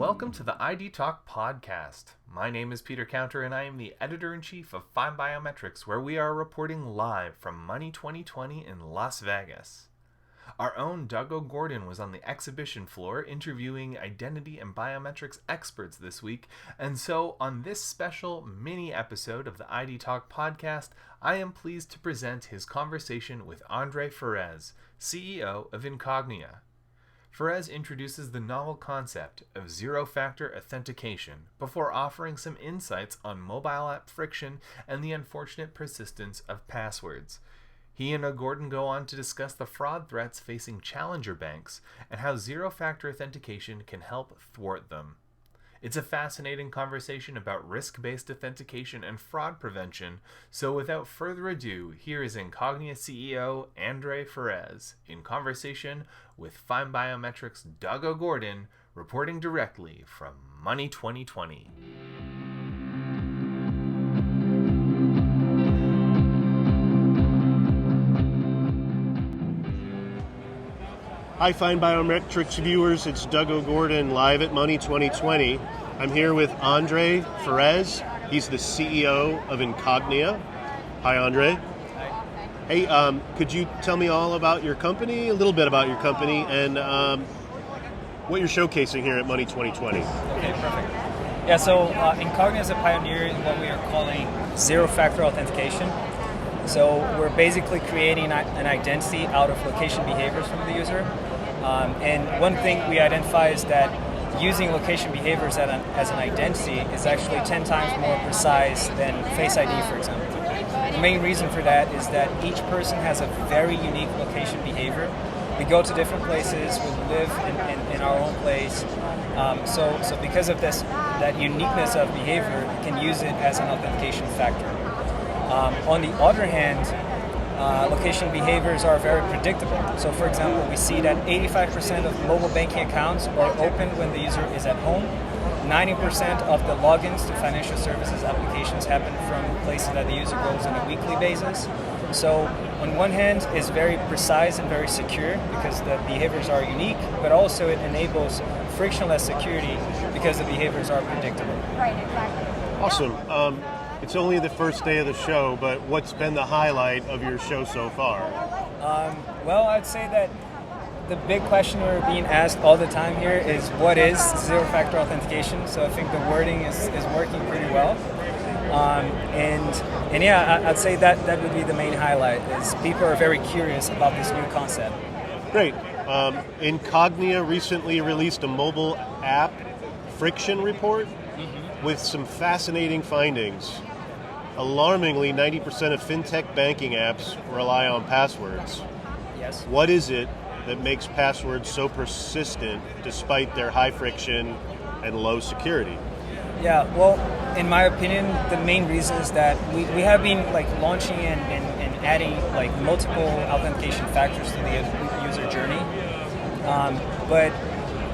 Welcome to the ID Talk podcast. My name is Peter Counter and I am the editor-in-chief of FindBiometrics, where we are reporting live from Money 2020 in Las Vegas. Our own Doug OGorden was on the exhibition floor interviewing identity and biometrics experts this week, and so on this special mini episode of the ID Talk podcast, I am pleased to present his conversation with André Ferraz, CEO of Incognia. Ferraz introduces the novel concept of zero-factor authentication before offering some insights on mobile app friction and the unfortunate persistence of passwords. He and OGorden go on to discuss the fraud threats facing challenger banks and how zero-factor authentication can help thwart them. It's a fascinating conversation about risk-based authentication and fraud prevention, so without further ado, here is Incognia CEO André Ferraz in conversation with FindBiometrics Doug OGorden, reporting directly from Money 2020. Hi FindBiometrics viewers, it's Doug OGorden live at Money 2020. I'm here with André Ferraz. He's the CEO of Incognia. Hi André. Hi. Hey, could you tell me all about your company, a little bit about your company, and what you're showcasing here at Money 2020? Okay, perfect. Yeah, so Incognia is a pioneer in what we are calling zero-factor authentication. So we're basically creating an identity out of location behaviors from the user. And one thing we identify is that using location behaviors as an identity is actually 10 times more precise than Face ID, for example. The main reason for that is that each person has a very unique location behavior. We go to different places, we live in our own place. So because of that uniqueness of behavior, we can use it as an authentication factor. On the other hand, location behaviors are very predictable. So for example, we see that 85% of mobile banking accounts are open when the user is at home. 90% of the logins to financial services applications happen from places that the user goes on a weekly basis. So on one hand, it's very precise and very secure because the behaviors are unique, but also it enables frictionless security because the behaviors are predictable. Right, exactly. Awesome. It's only the first day of the show, but what's been the highlight of your show so far? Well, I'd say that the big question we're being asked all the time here is what is zero-factor authentication? So I think the wording is working pretty well. And yeah, I'd say that would be the main highlight, is people are very curious about this new concept. Great. Incognia recently released a mobile app friction report with some fascinating findings. Alarmingly, 90% of fintech banking apps rely on passwords. Yes. What is it that makes passwords so persistent despite their high friction and low security? Yeah, well, in my opinion, the main reason is that we have been launching and adding multiple authentication factors to the user journey. But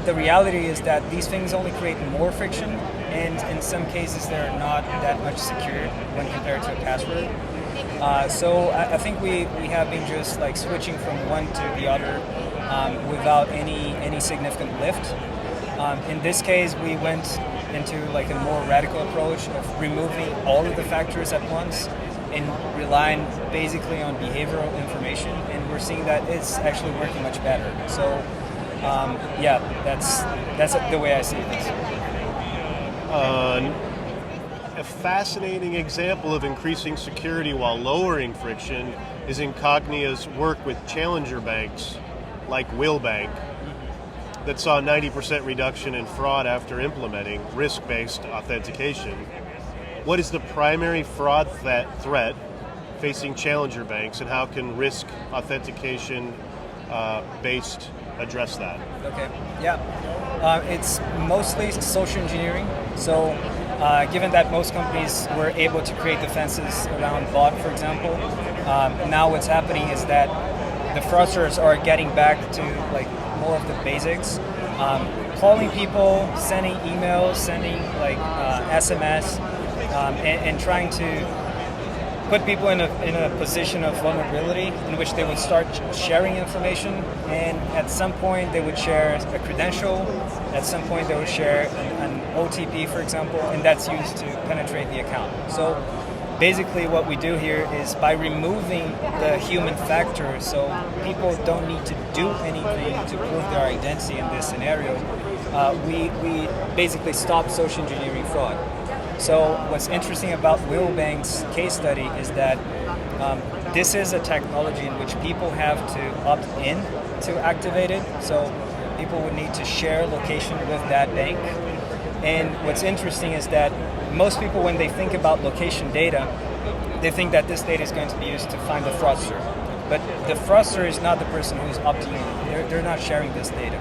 the reality is that these things only create more friction, and in some cases they're not that much secure when compared to a password. So I think we have been just switching from one to the other without any significant lift. In this case, we went into a more radical approach of removing all of the factors at once and relying basically on behavioral information, and we're seeing that it's actually working much better. So yeah, that's the way I see this. A fascinating example of increasing security while lowering friction is Incognia's work with challenger banks like Will Bank that saw a 90% reduction in fraud after implementing risk-based authentication. What is the primary fraud threat facing challenger banks, and how can risk authentication based address that? Okay, yeah. It's mostly social engineering. So given that most companies were able to create defenses around bot, for example, now what's happening is that the fraudsters are getting back to more of the basics. Calling people, sending emails, sending SMS, and trying to put people in a position of vulnerability in which they would start sharing information, and at some point they would share a credential, at some point they would share an OTP, for example, and that's used to penetrate the account. So basically what we do here is by removing the human factor, so people don't need to do anything to prove their identity in this scenario, we basically stop social engineering fraud. So what's interesting about Willbank's case study is that this is a technology in which people have to opt in to activate it. So people would need to share location with that bank. And what's interesting is that most people, when they think about location data, they think that this data is going to be used to find the fraudster. But the fraudster is not the person who's opting in. They're not sharing this data.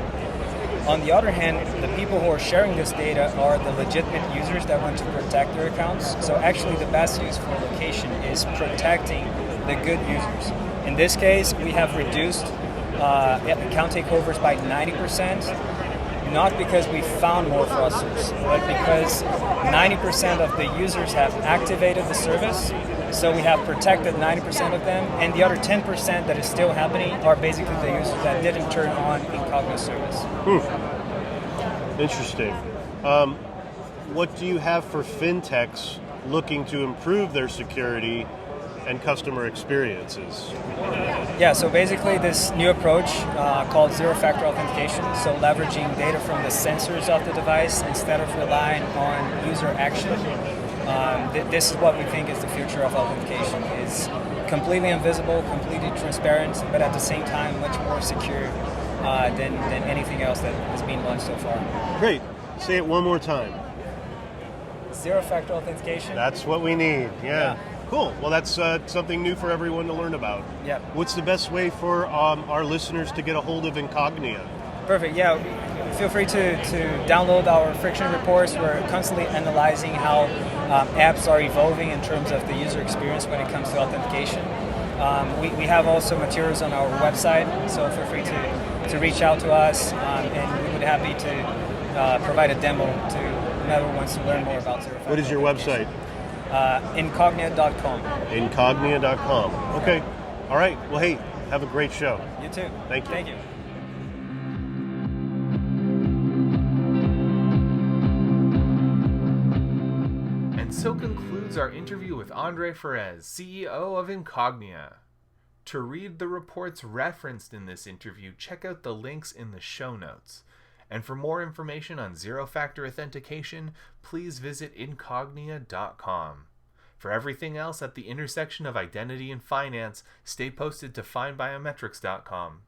On the other hand, the people who are sharing this data are the legitimate users that want to protect their accounts. So actually the best use for location is protecting the good users. In this case, we have reduced account takeovers by 90%, not because we found more fraudsters, but because 90% of the users have activated the service. So we have protected 90% of them, and the other 10% that is still happening are basically the users that didn't turn on Incognia service. Interesting. What do you have for fintechs looking to improve their security and customer experiences? Yeah, so basically this new approach called zero-factor authentication, so leveraging data from the sensors of the device instead of relying on user action. This is what we think is the future of authentication. It's completely invisible, completely transparent, but at the same time much more secure than anything else that has been launched so far. Great. Say it one more time. Zero-factor authentication. That's what we need. Yeah. Cool. Well, that's something new for everyone to learn about. Yeah. What's the best way for our listeners to get a hold of Incognia? Perfect. Yeah. Feel free to download our friction reports. We're constantly analyzing how apps are evolving in terms of the user experience when it comes to authentication. We have also materials on our website, so feel free to reach out to us, and we would be happy to provide a demo to whoever wants to learn more about zero-factor. What is your website? Incognia.com. Incognia.com. Okay. All right. Well, hey, have a great show. You too. Thank you. Thank you. And so concludes our interview with André Ferraz, CEO of Incognia. To read the reports referenced in this interview, check out the links in the show notes. And for more information on zero-factor authentication, please visit incognia.com. For everything else at the intersection of identity and finance, stay posted to FindBiometrics.com.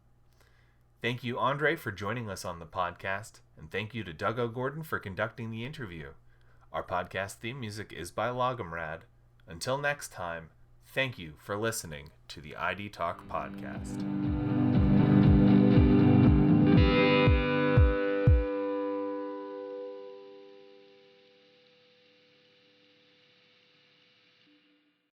Thank you, André, for joining us on the podcast, and thank you to Doug OGorden for conducting the interview. Our podcast theme music is by Logomrad. Until next time, thank you for listening to the ID Talk Podcast.